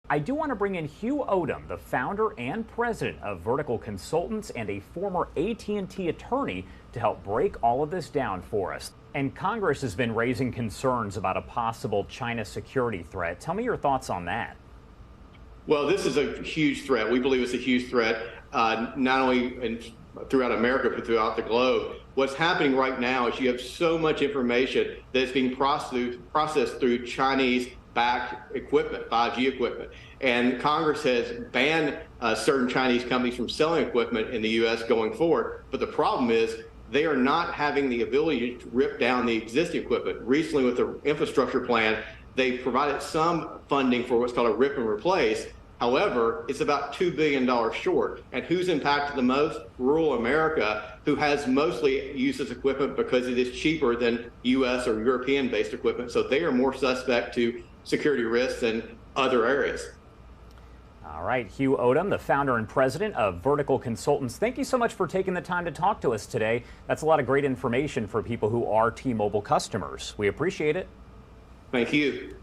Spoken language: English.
I do want to bring in Hugh Odom, the founder and president of Vertical Consultants and a former AT&T attorney, to help break all of this down for us. And Congress has been raising concerns about a possible China security threat. Tell me your thoughts on that. Well, this is a huge threat. We believe it's a huge threat, not only throughout America, but throughout the globe. What's happening right now is you have so much information that is being processed through Chinese-backed equipment, 5G equipment. And Congress has banned certain Chinese companies from selling equipment in the U.S. going forward. But the problem is they are not having the ability to rip down the existing equipment. Recently, with the infrastructure plan, they provided some funding for what's called a rip and replace. However, it's about $2 billion short. And who's impacted the most? Rural America, who has mostly used this equipment because it is cheaper than U.S. or European-based equipment. So they are more suspect to security risks than other areas. All right, Hugh Odom, the founder and president of Vertical Consultants. Thank you so much for taking the time to talk to us today. That's a lot of great information for people who are T-Mobile customers. We appreciate it. Thank you.